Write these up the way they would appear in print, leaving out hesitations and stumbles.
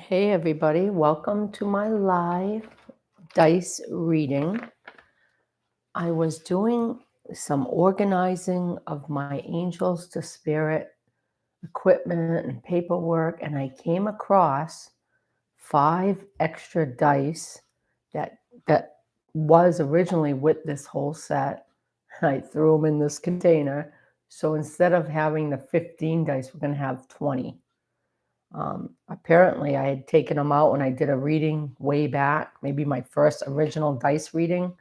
Hey everybody, welcome to my live dice reading. I was doing some organizing of my angels to spirit equipment and paperwork, and I came across 5 extra dice that was originally with this whole set. I threw them in this container. So instead of having the 15 dice, we're going to have 20. Apparently, I had taken them out when I did a reading way back, maybe my first original dice reading,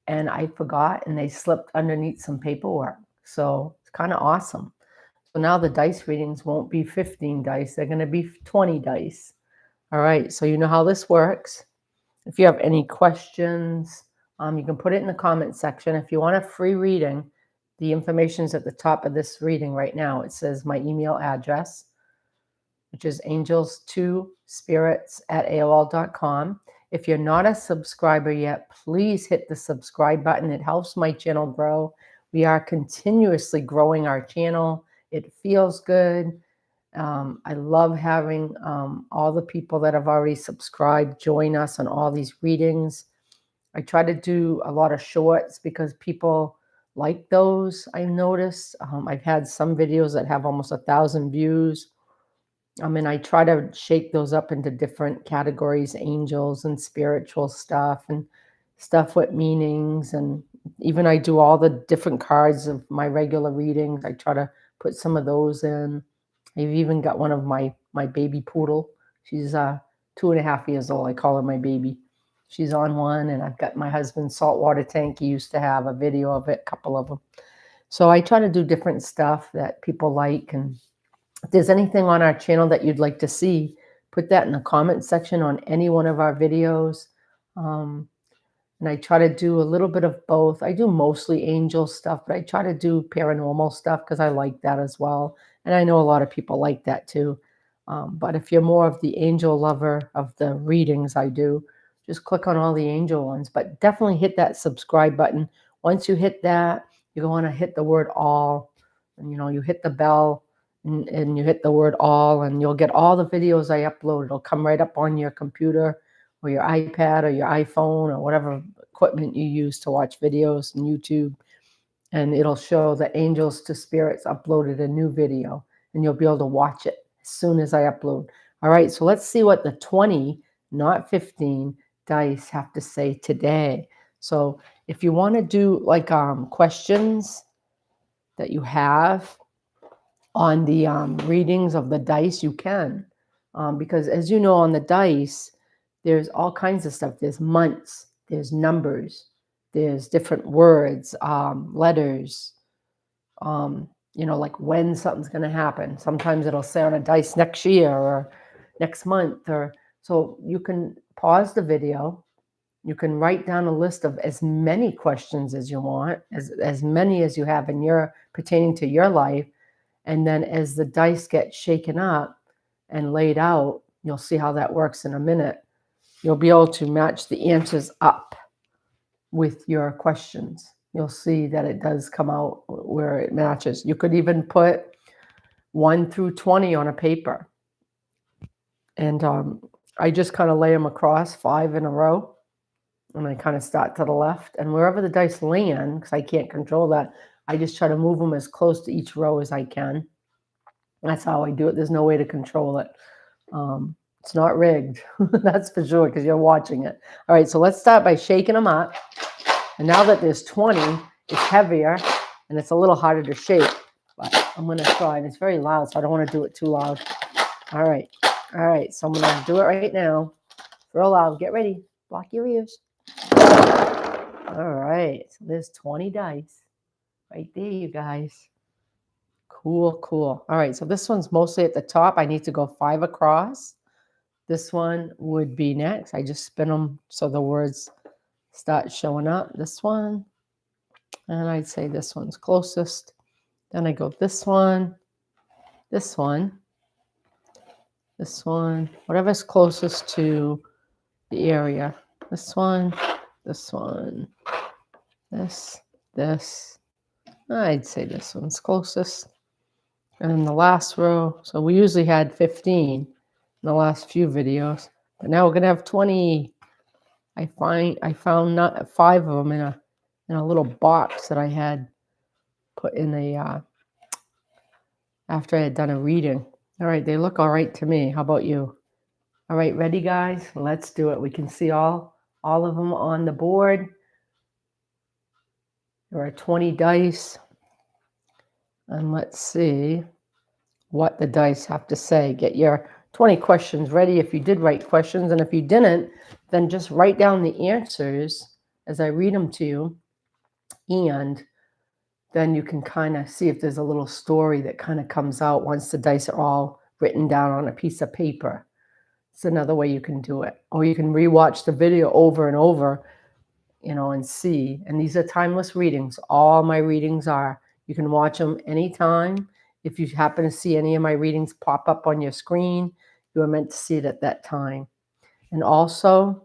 and I forgot, and they slipped underneath some paperwork. So it's kind of awesome. So now the dice readings won't be 15 dice, they're going to be 20 dice. All right, so you know how this works. If you have any questions, you can put it in the comment section. If you want a free reading, the information's at the top of this reading right now. It says my email address, which is angels2spirits@aol.com. If you're not a subscriber yet, please hit the subscribe button. It helps my channel grow. We are continuously growing our channel. It feels good. I love having all the people that have already subscribed join us on all these readings. I try to do a lot of shorts because people like those, I've noticed. I've had some videos that have almost 1,000 views. I try to shake those up into different categories, angels and spiritual stuff and stuff with meanings. And even I do all the different cards of my regular readings. I try to put some of those in. I've even got one of my baby poodle. She's 2.5 years old. I call her my baby. She's on one, and I've got my husband's saltwater tank. He used to have a video of it, a couple of them. So I try to do different stuff that people like. And if there's anything on our channel that you'd like to see, put that in the comment section on any one of our videos. And I try to do a little bit of both. I do mostly angel stuff, but I try to do paranormal stuff because I like that as well. And I know a lot of people like that too. But if you're more of the angel lover of the readings I do, just click on all the angel ones. But definitely hit that subscribe button. Once you hit that, you're going to hit the word all. And, you hit the bell and you hit the word all, and you'll get all the videos I upload. It'll come right up on your computer or your iPad or your iPhone or whatever equipment you use to watch videos and YouTube. And it'll show that Angels to Spirits uploaded a new video, and you'll be able to watch it as soon as I upload. All right, so let's see what the 20, not 15, dice have to say today. So if you want to do like questions that you have on the readings of the dice, you can. Because as you know, on the dice, there's all kinds of stuff. There's months, there's numbers, there's different words, letters, like when something's going to happen. Sometimes it'll say on a dice next year or next month. So you can pause the video. You can write down a list of as many questions as you want, as many as you have in your pertaining to your life. And then as the dice get shaken up and laid out, you'll see how that works in a minute. You'll be able to match the answers up with your questions. You'll see that it does come out where it matches. You could even put 1 through 20 on a paper. And I just kind of lay them across 5 in a row. And I kind of start to the left. And wherever the dice land, because I can't control that, I just try to move them as close to each row as I can. That's how I do it. There's no way to control it. It's not rigged. That's for sure, because you're watching it. All right, so let's start by shaking them up. And now that there's 20, it's heavier, and it's a little harder to shake. But I'm going to try, and it's very loud, so I don't want to do it too loud. All right, so I'm going to do it right now. Real loud. Get ready. Block your ears. All right, so there's 20 dice right there, you guys. Cool. All right, so this one's mostly at the top. I need to go 5 across. This one would be next. I just spin them so the words start showing up. This one, and I'd say this one's closest. Then I go this one, whatever's closest to the area. This one, this. I'd say this one's closest. And then the last row, so we usually had 15. in the last few videos. But now we're gonna have 20. I found not 5 of them in a little box that I had put in a after I had done a reading. All right, they look all right to me. How about you? All right, ready, guys? Let's do it. We can see all of them on the board. There are 20 dice. And let's see what the dice have to say. Get your 20 questions ready if you did write questions. And if you didn't, then just write down the answers as I read them to you. And then you can kind of see if there's a little story that kind of comes out once the dice are all written down on a piece of paper. It's another way you can do it. Or you can rewatch the video over and over, and see. And these are timeless readings. All my readings are. You can watch them anytime. If you happen to see any of my readings pop up on your screen, you are meant to see it at that time. And also,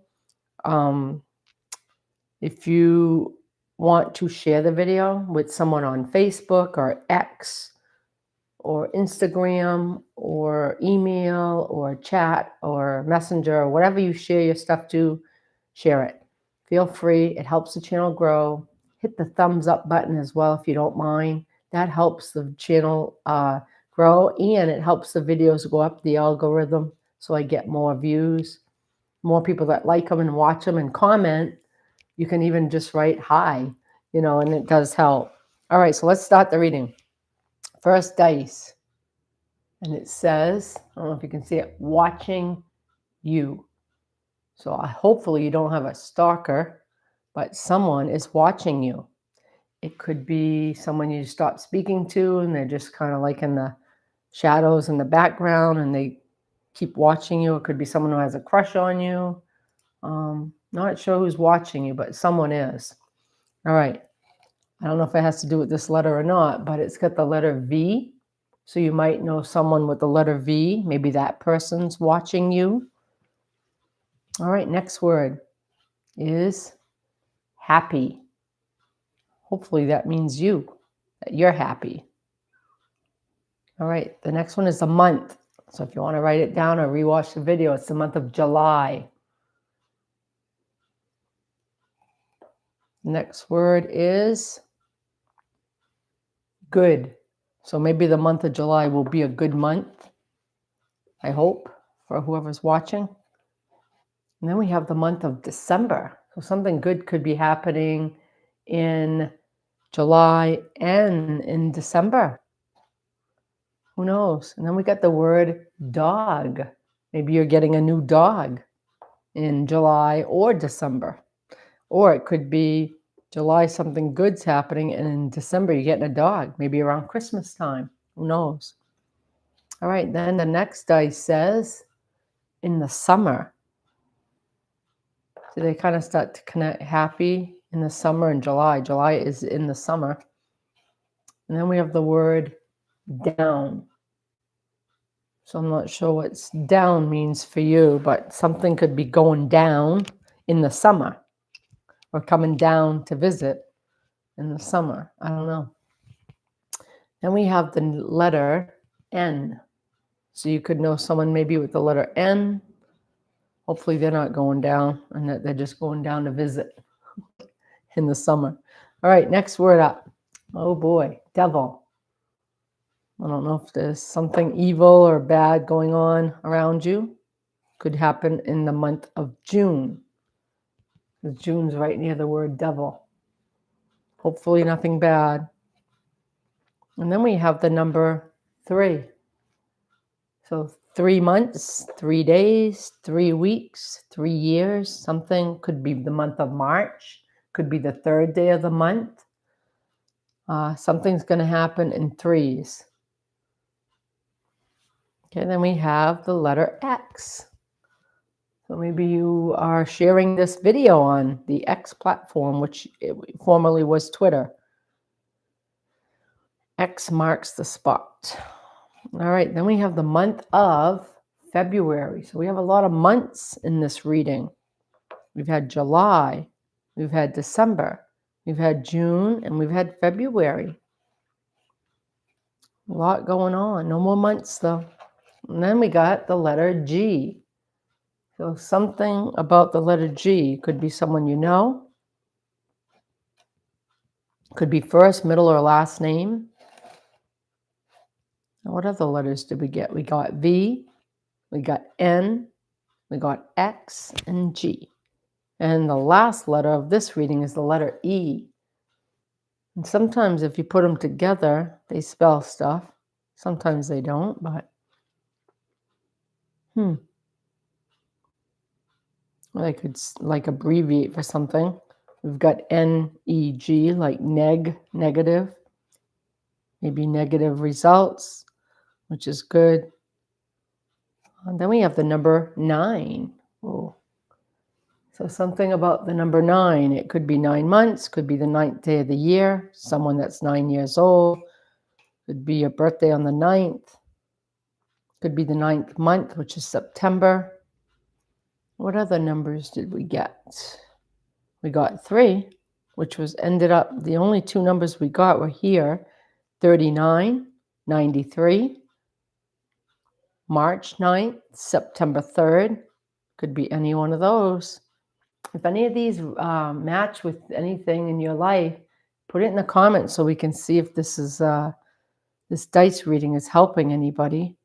if you want to share the video with someone on Facebook or X or Instagram or email or chat or Messenger or whatever you share your stuff to, share it. Feel free. It helps the channel grow. Hit the thumbs up button as well if you don't mind. That helps the channel grow, and it helps the videos go up the algorithm so I get more views, more people that like them and watch them and comment. You can even just write hi, and it does help. All right, so let's start the reading. First dice. And it says, I don't know if you can see it, watching you. So hopefully you don't have a stalker, but someone is watching you. It could be someone you stop speaking to and they're just kind of like in the shadows in the background and they keep watching you. It could be someone who has a crush on you. Not sure who's watching you, but someone is. All right. I don't know if it has to do with this letter or not, but it's got the letter V. So you might know someone with the letter V. Maybe that person's watching you. All right, next word is happy. Hopefully that means you, that you're happy. All right, the next one is the month. So if you want to write it down or rewatch the video, it's the month of July. Next word is good. So maybe the month of July will be a good month, I hope, for whoever's watching. And then we have the month of December. So something good could be happening in July and in December. Who knows? And then we got the word dog. Maybe you're getting a new dog in July or December. Or it could be July, something good's happening, and in December you're getting a dog, maybe around Christmas time. Who knows? All right, then the next dice says in the summer. So they kind of start to connect happy in the summer and July. July is in the summer. And then we have the word down. So I'm not sure what down means for you, but something could be going down in the summer or coming down to visit in the summer. I don't know. Then we have the letter N. So you could know someone maybe with the letter N. Hopefully they're not going down and that they're just going down to visit in the summer. All right, next word up. Oh boy, devil. I don't know if there's something evil or bad going on around you. Could happen in the month of June. June's right near the word devil. Hopefully nothing bad. And then we have the number 3. So 3 months, 3 days, 3 weeks, 3 years. Something could be the month of March. Could be the 3rd day of the month. Something's going to happen in 3s. Okay, then we have the letter X. So maybe you are sharing this video on the X platform, which formerly was Twitter. X marks the spot. All right, then we have the month of February. So we have a lot of months in this reading. We've had July, we've had December, we've had June, and we've had February. A lot going on. No more months, though. And then we got the letter G. So something about the letter G could be someone you know, could be first, middle, or last name. Now, what other letters did we get? We got V, we got N, we got X, and G. And the last letter of this reading is the letter E. And sometimes if you put them together, they spell stuff. Sometimes they don't, but they could like abbreviate for something. We've got NEG, like negative, maybe negative results, which is good. And then we have the number 9. Oh. So something about the number 9. It could be 9 months, could be the 9th day of the year, someone that's 9 years old, could be your birthday on the 9th, could be the 9th month, which is September. What other numbers did we get? We got 3, which was ended up, the only 2 numbers we got were here, 39, 93, March 9th, September 3rd. Could be any one of those. If any of these match with anything in your life, put it in the comments so we can see if this is this dice reading is helping anybody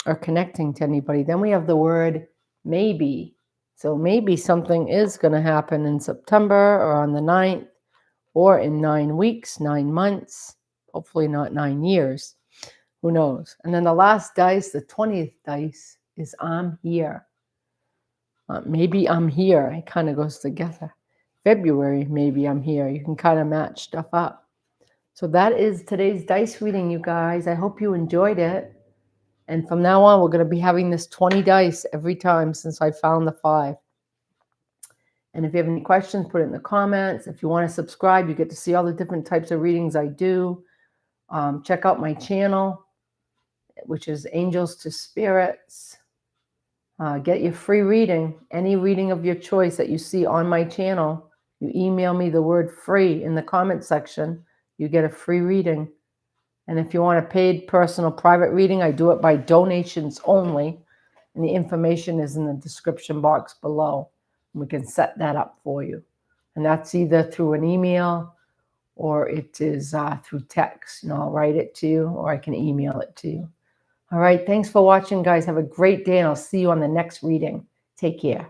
or connecting to anybody. Then we have the word maybe. So maybe something is going to happen in September or on the 9th or in 9 weeks, 9 months, hopefully not 9 years. Who knows? And then the last dice, the 20th dice, is I'm here. Maybe I'm here. It kind of goes together. February, maybe I'm here. You can kind of match stuff up. So that is today's dice reading, you guys. I hope you enjoyed it. And from now on, we're going to be having this 20 dice every time since I found the 5. And if you have any questions, put it in the comments. If you want to subscribe, you get to see all the different types of readings I do. Check out my channel, which is Angels to Spirits. Get your free reading, any reading of your choice that you see on my channel. You email me the word free in the comment section. You get a free reading. And if you want a paid personal private reading, I do it by donations only. And the information is in the description box below. We can set that up for you. And that's either through an email or it is through text. I'll write it to you or I can email it to you. All right. Thanks for watching, guys. Have a great day, and I'll see you on the next reading. Take care.